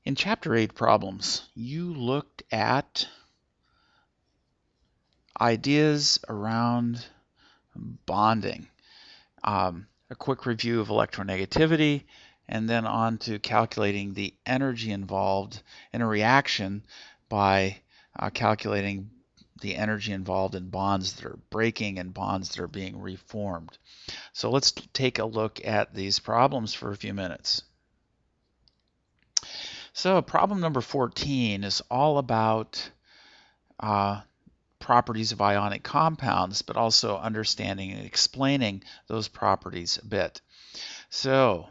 In Chapter 8 problems, you looked at ideas around bonding, a quick review of electronegativity, and then on to calculating the energy involved in a reaction by calculating the energy involved in bonds that are breaking and bonds that are being reformed. So let's take a look at these problems for a few minutes. So problem number 14 is all about properties of ionic compounds, but also understanding and explaining those properties a bit. So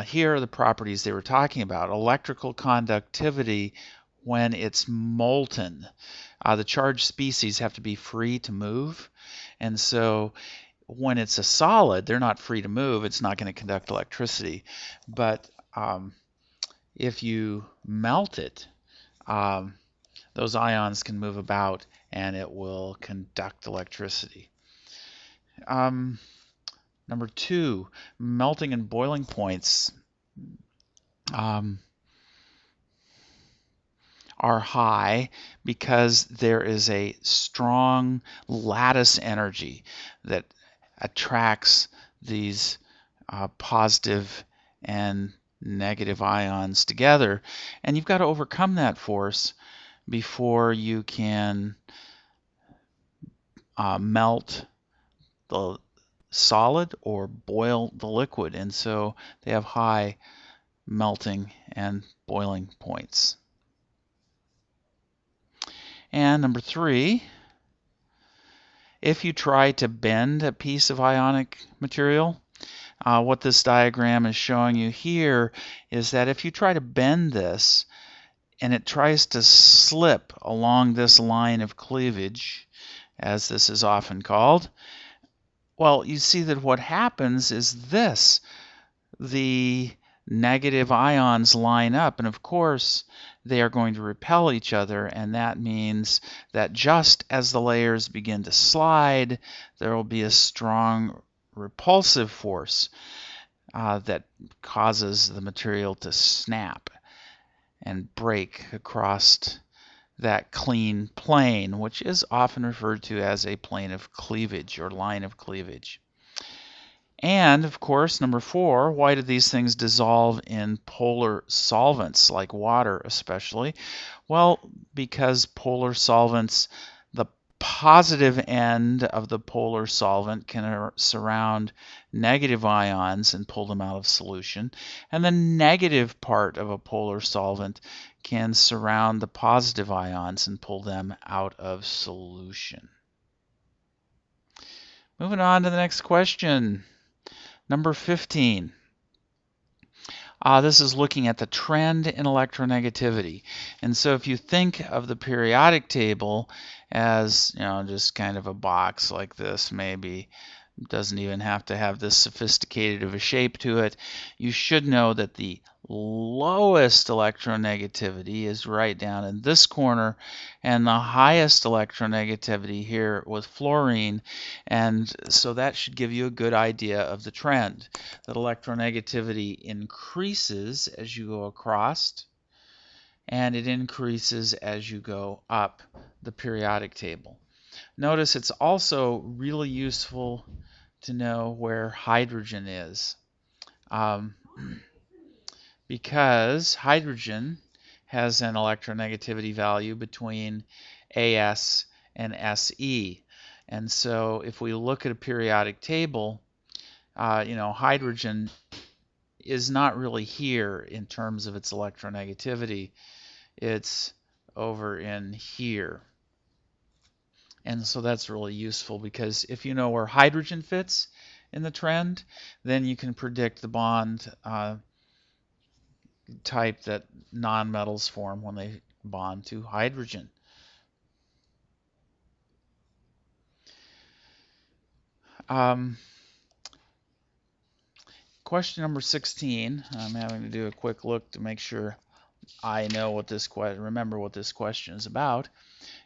here are the properties they were talking about. Electrical conductivity when it's molten. The charged species have to be free to move, and so when it's a solid, they're not free to move. It's not going to conduct electricity. But if you melt it, those ions can move about and it will conduct electricity. Number 2, melting and boiling points are high because there is a strong lattice energy that attracts these positive and negative ions together, and you've got to overcome that force before you can melt the solid or boil the liquid, and so they have high melting and boiling points. And number 3, if you try to bend a piece of ionic material, what this diagram is showing you here is that if you try to bend this and it tries to slip along this line of cleavage, as this is often called, well, you see that what happens is this. The negative ions line up, and of course they are going to repel each other, and that means that just as the layers begin to slide, there will be a strong repulsive force that causes the material to snap and break across that clean plane, which is often referred to as a plane of cleavage or line of cleavage. And, of course, number 4, why do these things dissolve in polar solvents, like water especially? Well, because polar solvents, the positive end of the polar solvent can surround negative ions and pull them out of solution, and the negative part of a polar solvent can surround the positive ions and pull them out of solution. Moving on to the next question. Number 15. This is looking at the trend in electronegativity. And so if you think of the periodic table as, just kind of a box like this, maybe doesn't even have to have this sophisticated of a shape to it, you should know that the lowest electronegativity is right down in this corner, and the highest electronegativity here with fluorine, and so that should give you a good idea of the trend. That electronegativity increases as you go across, and it increases as you go up the periodic table. Notice it's also really useful to know where hydrogen is, because hydrogen has an electronegativity value between As and Se. And so if we look at a periodic table, hydrogen is not really here in terms of its electronegativity. It's over in here. And so that's really useful, because if you know where hydrogen fits in the trend, then you can predict the bond type that nonmetals form when they bond to hydrogen. Question number 16. I'm having to do a quick look to make sure I know what this remember what this question is about.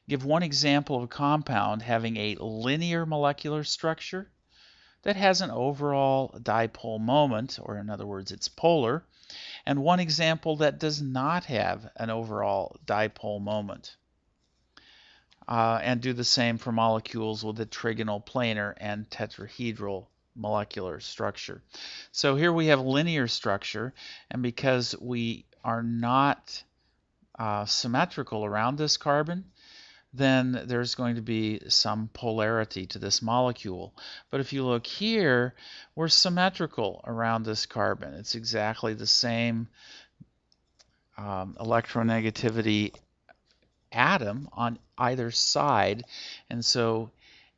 Give one example of a compound having a linear molecular structure that has an overall dipole moment, or in other words, it's polar, and one example that does not have an overall dipole moment. And do the same for molecules with a trigonal, planar, and tetrahedral molecular structure. So here we have linear structure, and because we are not symmetrical around this carbon, then there's going to be some polarity to this molecule. But if you look here, we're symmetrical around this carbon. It's exactly the same electronegativity atom on either side, and so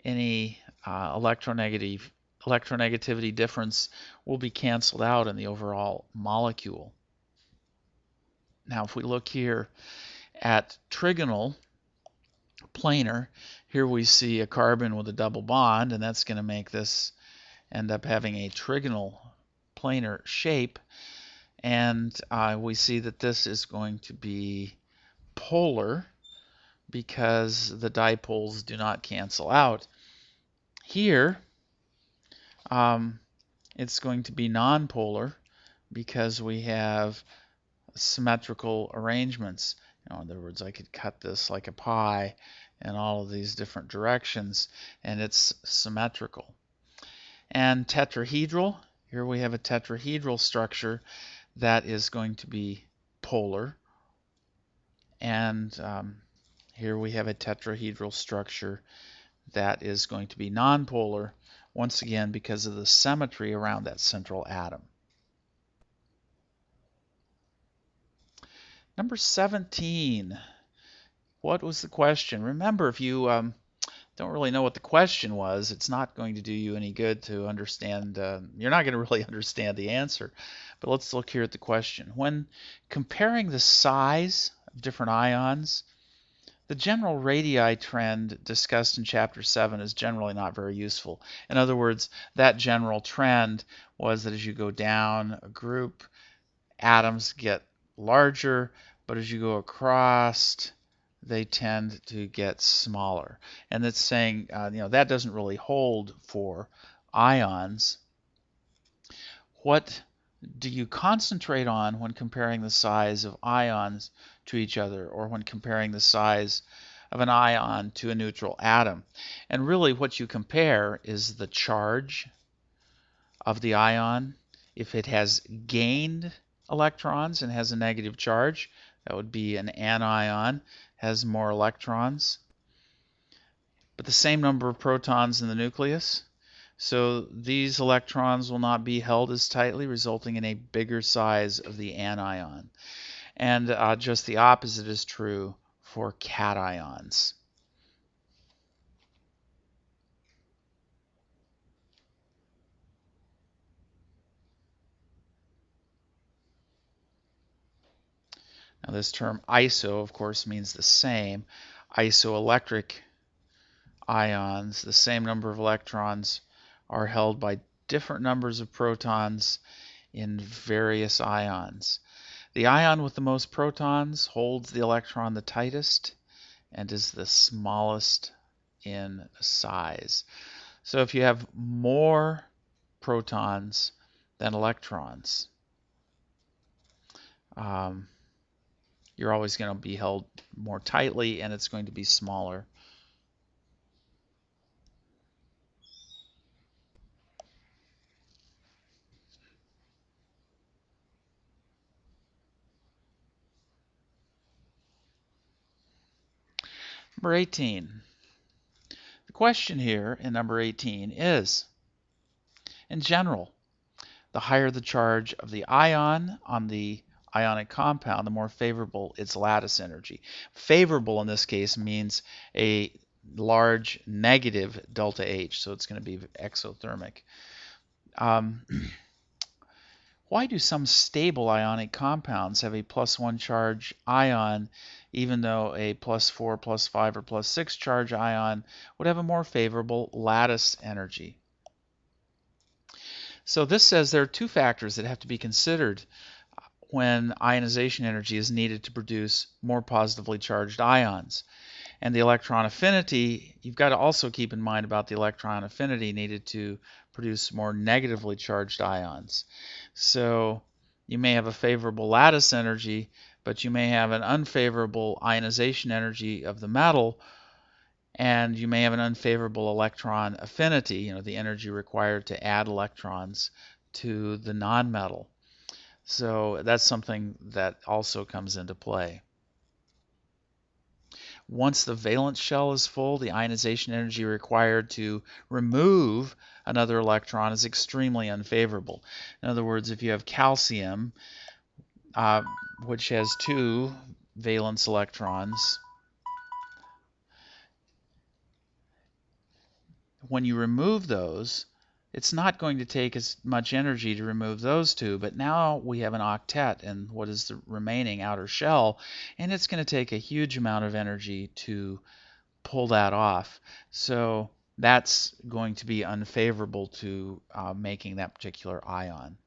any electronegativity difference will be canceled out in the overall molecule. Now if we look here at trigonal, planar, here we see a carbon with a double bond, and that's going to make this end up having a trigonal planar shape, and we see that this is going to be polar because the dipoles do not cancel out. Here it's going to be nonpolar because we have symmetrical arrangements. In other words, I could cut this like a pie in all of these different directions, and it's symmetrical. And tetrahedral, here we have a tetrahedral structure that is going to be polar, and here we have a tetrahedral structure that is going to be nonpolar, once again because of the symmetry around that central atom. Number 17. What was the question? Remember, if you don't really know what the question was, it's not going to do you any good to understand. You're not going to really understand the answer. But let's look here at the question. When comparing the size of different ions, the general radii trend discussed in Chapter 7 is generally not very useful. In other words, that general trend was that as you go down a group, atoms get larger, but as you go across, they tend to get smaller. And it's saying, that doesn't really hold for ions. What do you concentrate on when comparing the size of ions to each other, or when comparing the size of an ion to a neutral atom? And really what you compare is the charge of the ion. If it has gained electrons and has a negative charge, that would be an anion, has more electrons, but the same number of protons in the nucleus. So these electrons will not be held as tightly, resulting in a bigger size of the anion. And just the opposite is true for cations. Now this term iso, of course, means the same. Isoelectric ions, the same number of electrons, are held by different numbers of protons in various ions. The ion with the most protons holds the electron the tightest and is the smallest in size. So if you have more protons than electrons, you're always going to be held more tightly, and it's going to be smaller. Number 18. The question here in number 18 is, in general, the higher the charge of the ion on the ionic compound, the more favorable its lattice energy. Favorable in this case means a large negative delta H, so it's going to be exothermic. Why do some stable ionic compounds have a +1 charge ion, even though a +4, +5, or +6 charge ion would have a more favorable lattice energy? So this says there are two factors that have to be considered when ionization energy is needed to produce more positively charged ions. And the electron affinity, you've got to also keep in mind about the electron affinity needed to produce more negatively charged ions. So You may have a favorable lattice energy, but you may have an unfavorable ionization energy of the metal, and you may have an unfavorable electron affinity, the energy required to add electrons to the nonmetal. So that's something that also comes into play. Once the valence shell is full, the ionization energy required to remove another electron is extremely unfavorable. In other words, if you have calcium, which has 2 valence electrons, when you remove those, it's not going to take as much energy to remove those 2, but now we have an octet in what is the remaining outer shell, and it's going to take a huge amount of energy to pull that off. So that's going to be unfavorable to making that particular ion.